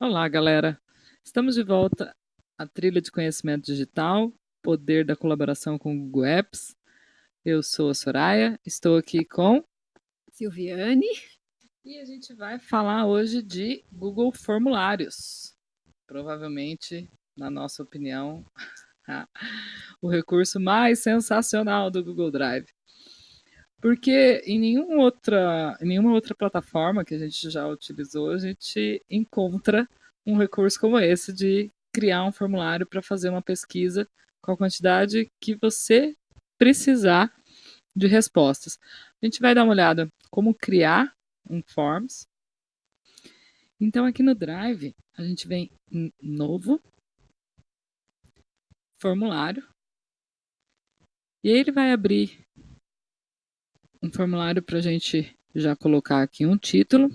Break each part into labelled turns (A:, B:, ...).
A: Olá, galera! Estamos de volta à trilha de conhecimento digital, poder da colaboração com o Google Apps. Eu sou a Soraya, estou aqui com
B: Silviane.
A: E a gente vai falar hoje de Google Formulários. Provavelmente, na nossa opinião, o recurso mais sensacional do Google Drive. Porque em nenhuma outra plataforma que a gente já utilizou, a gente encontra um recurso como esse de criar um formulário para fazer uma pesquisa com a quantidade que você precisar de respostas. A gente vai dar uma olhada como criar um Forms. Então aqui no Drive, a gente vem em Novo, Formulário, e aí ele vai abrir um formulário para a gente já colocar aqui um título.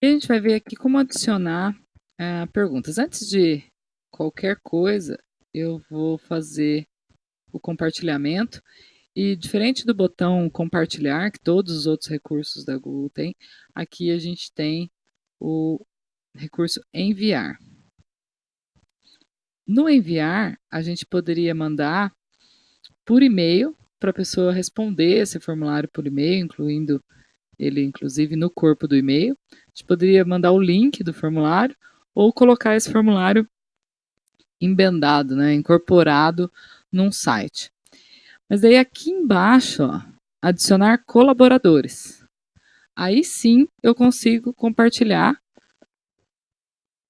A: E a gente vai ver aqui como adicionar perguntas. Antes de qualquer coisa, eu vou fazer o compartilhamento. E diferente do botão compartilhar, que todos os outros recursos da Google têm, aqui a gente tem o recurso enviar. No enviar, a gente poderia mandar por e-mail para a pessoa responder esse formulário por e-mail, incluindo ele inclusive no corpo do e-mail. A gente poderia mandar o link do formulário ou colocar esse formulário embedado, né, incorporado num site. Mas daí aqui embaixo, ó, adicionar colaboradores. Aí sim eu consigo compartilhar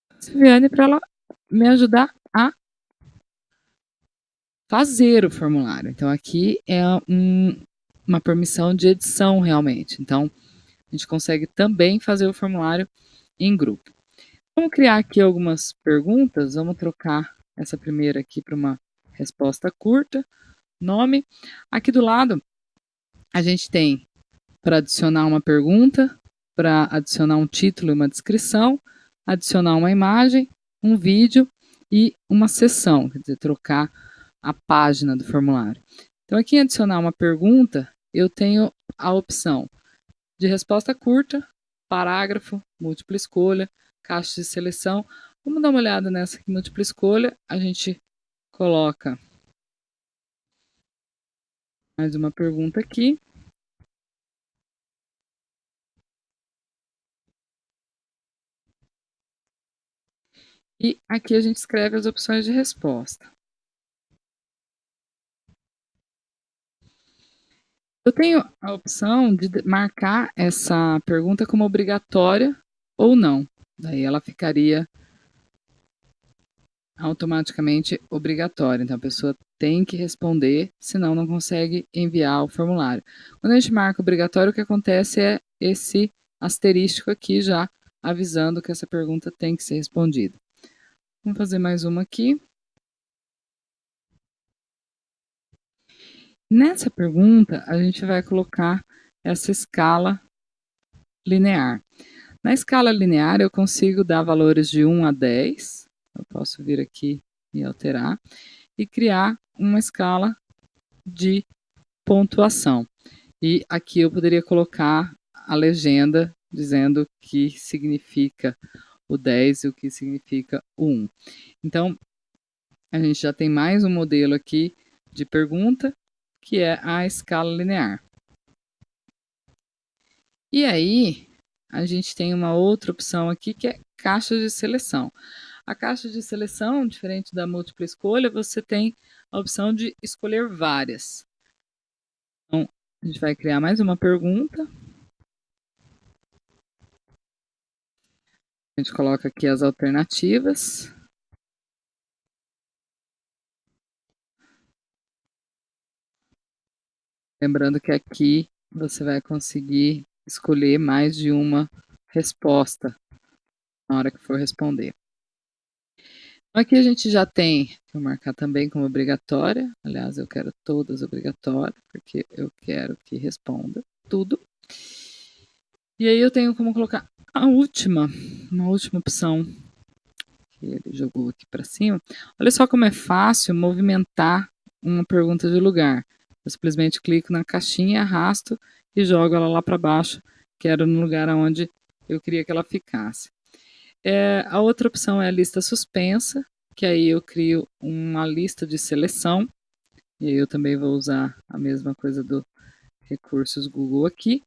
A: a Silviane para ela me ajudar a fazer o formulário. Então aqui é uma permissão de edição realmente. Então a gente consegue também fazer o formulário em grupo. Vamos criar aqui algumas perguntas. Vamos trocar essa primeira aqui para uma resposta curta. Nome. Aqui do lado, a gente tem para adicionar uma pergunta, para adicionar um título e uma descrição, adicionar uma imagem, um vídeo e uma seção, quer dizer, trocar a página do formulário. Então, aqui em adicionar uma pergunta, eu tenho a opção de resposta curta, parágrafo, múltipla escolha, caixa de seleção. Vamos dar uma olhada nessa aqui, múltipla escolha. A gente coloca mais uma pergunta aqui. E aqui a gente escreve as opções de resposta. Eu tenho a opção de marcar essa pergunta como obrigatória ou não. Daí ela ficaria automaticamente obrigatória. Então a pessoa tem que responder, senão não consegue enviar o formulário. Quando a gente marca obrigatório, o que acontece é esse asterístico aqui já avisando que essa pergunta tem que ser respondida. Vamos fazer mais uma aqui. Nessa pergunta, a gente vai colocar essa escala linear. Na escala linear, eu consigo dar valores de 1 a 10. Eu posso vir aqui e alterar. E criar uma escala de pontuação. E aqui eu poderia colocar a legenda dizendo o que significa o 10 e o que significa o 1. Então, a gente já tem mais um modelo aqui de pergunta, que é a escala linear. E aí, a gente tem uma outra opção aqui que é caixa de seleção. A caixa de seleção, diferente da múltipla escolha, você tem a opção de escolher várias. Então, a gente vai criar mais uma pergunta. A gente coloca aqui as alternativas. Lembrando que aqui você vai conseguir escolher mais de uma resposta na hora que for responder. Aqui a gente já tem, vou marcar também como obrigatória. Aliás, eu quero todas obrigatórias, porque eu quero que responda tudo. E aí eu tenho como colocar uma última opção que ele jogou aqui para cima. Olha só como é fácil movimentar uma pergunta de lugar. Eu simplesmente clico na caixinha, arrasto e jogo ela lá para baixo, que era no lugar onde eu queria que ela ficasse. A outra opção é a lista suspensa, que aí eu crio uma lista de seleção, e aí eu também vou usar a mesma coisa do recursos Google aqui.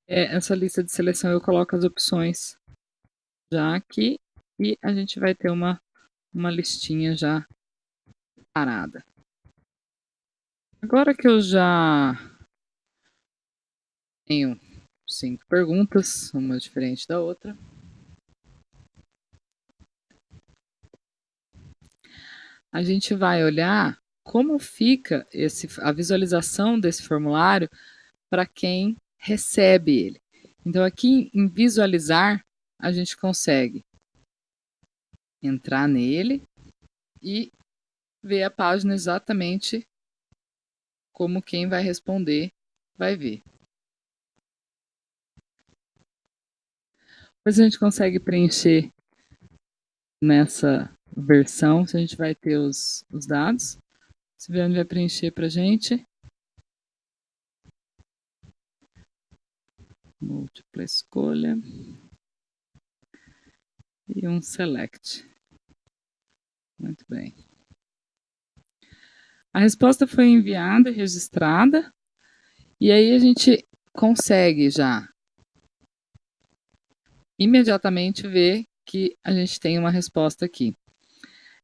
A: Essa lista de seleção eu coloco as opções já aqui, e a gente vai ter uma listinha já parada. Agora que eu já tenho 5 perguntas, uma diferente da outra, a gente vai olhar como fica a visualização desse formulário para quem recebe ele. Então, aqui em visualizar, a gente consegue entrar nele e ver a página exatamente como quem vai responder vai ver. Depois a gente consegue preencher nessa versão, se a gente vai ter os dados. Se o Viane vai preencher para a gente. Múltipla escolha. E um select. Muito bem. A resposta foi enviada e registrada. E aí a gente consegue já imediatamente ver que a gente tem uma resposta aqui.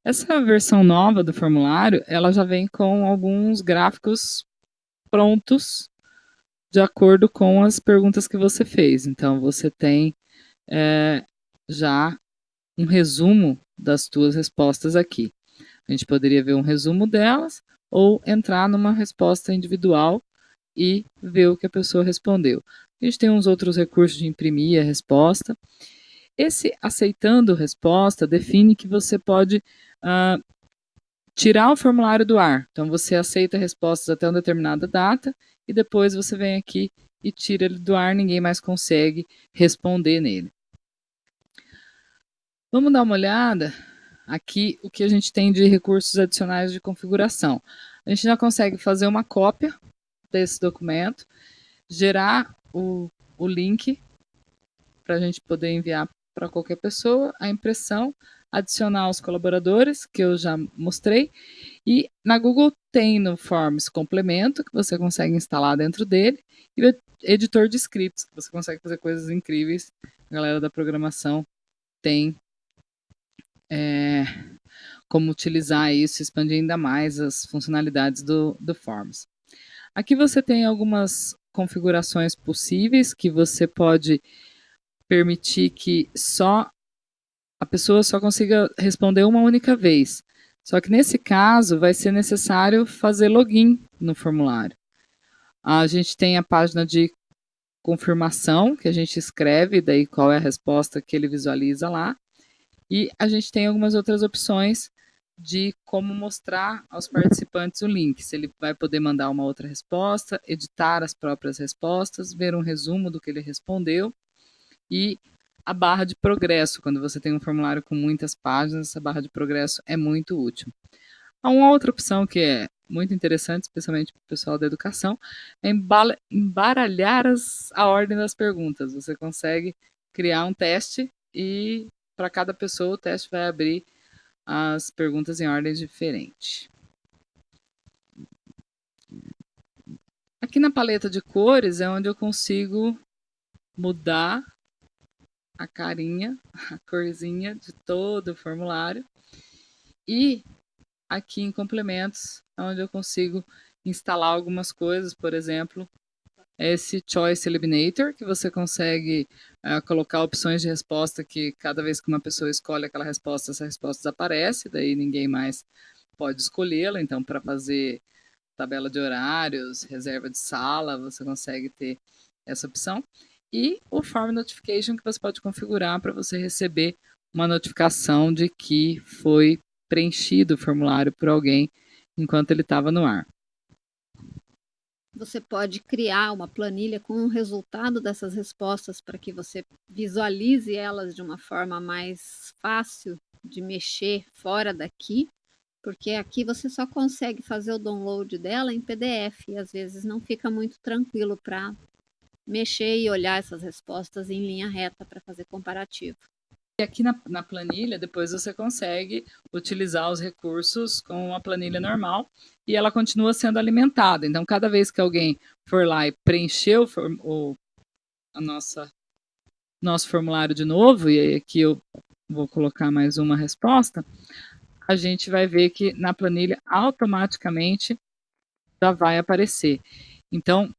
A: Essa versão nova do formulário, ela já vem com alguns gráficos prontos de acordo com as perguntas que você fez. Então, você tem já um resumo das tuas respostas aqui. A gente poderia ver um resumo delas ou entrar numa resposta individual e ver o que a pessoa respondeu. A gente tem uns outros recursos de imprimir a resposta. Esse aceitando resposta define que você pode tirar o formulário do ar. Então, você aceita respostas até uma determinada data e depois você vem aqui e tira ele do ar, ninguém mais consegue responder nele. Vamos dar uma olhada aqui o que a gente tem de recursos adicionais de configuração. A gente já consegue fazer uma cópia desse documento, gerar o link para a gente poder enviar para qualquer pessoa, a impressão, adicionar os colaboradores, que eu já mostrei, e na Google tem no Forms complemento, que você consegue instalar dentro dele, e o editor de scripts, que você consegue fazer coisas incríveis. A galera da programação tem como utilizar isso, expandir ainda mais as funcionalidades do Forms. Aqui você tem algumas configurações possíveis que você pode permitir que a pessoa só consiga responder uma única vez. Só que nesse caso vai ser necessário fazer login no formulário. A gente tem a página de confirmação, que a gente escreve, daí qual é a resposta que ele visualiza lá. E a gente tem algumas outras opções de como mostrar aos participantes o link. Se ele vai poder mandar uma outra resposta, editar as próprias respostas, ver um resumo do que ele respondeu e a barra de progresso. Quando você tem um formulário com muitas páginas, essa barra de progresso é muito útil. Há uma outra opção que é muito interessante, especialmente para o pessoal da educação, é embaralhar a ordem das perguntas. Você consegue criar um teste e para cada pessoa o teste vai abrir as perguntas em ordem diferente. Aqui na paleta de cores é onde eu consigo mudar a carinha, a corzinha de todo o formulário. E aqui em complementos é onde eu consigo instalar algumas coisas, por exemplo, esse Choice Eliminator, que você consegue colocar opções de resposta que cada vez que uma pessoa escolhe aquela resposta, essa resposta desaparece, daí ninguém mais pode escolhê-la. Então, para fazer tabela de horários, reserva de sala, você consegue ter essa opção. E o Form Notification, que você pode configurar para você receber uma notificação de que foi preenchido o formulário por alguém enquanto ele estava no ar.
B: Você pode criar uma planilha com o resultado dessas respostas para que você visualize elas de uma forma mais fácil de mexer fora daqui, porque aqui você só consegue fazer o download dela em PDF e às vezes não fica muito tranquilo para mexer e olhar essas respostas em linha reta para fazer comparativo.
A: E aqui na planilha, depois você consegue utilizar os recursos com a planilha normal e ela continua sendo alimentada. Então, cada vez que alguém for lá e preencher nosso formulário de novo, e aí aqui eu vou colocar mais uma resposta, a gente vai ver que na planilha automaticamente já vai aparecer. Então,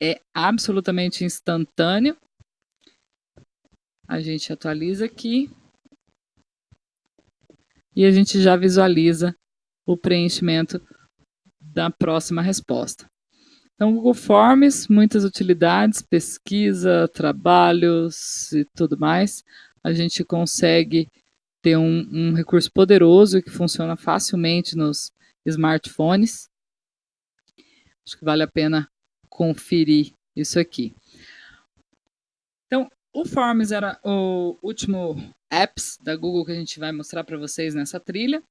A: é absolutamente instantâneo. A gente atualiza aqui e a gente já visualiza o preenchimento da próxima resposta. Então, Google Forms, muitas utilidades, pesquisa, trabalhos e tudo mais. A gente consegue ter um recurso poderoso que funciona facilmente nos smartphones. Acho que vale a pena conferir isso aqui. Então, o Forms era o último apps da Google que a gente vai mostrar para vocês nessa trilha.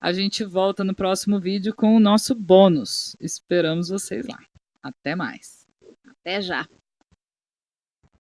A: A gente volta no próximo vídeo com o nosso bônus. Esperamos vocês lá. Até mais.
B: Até já.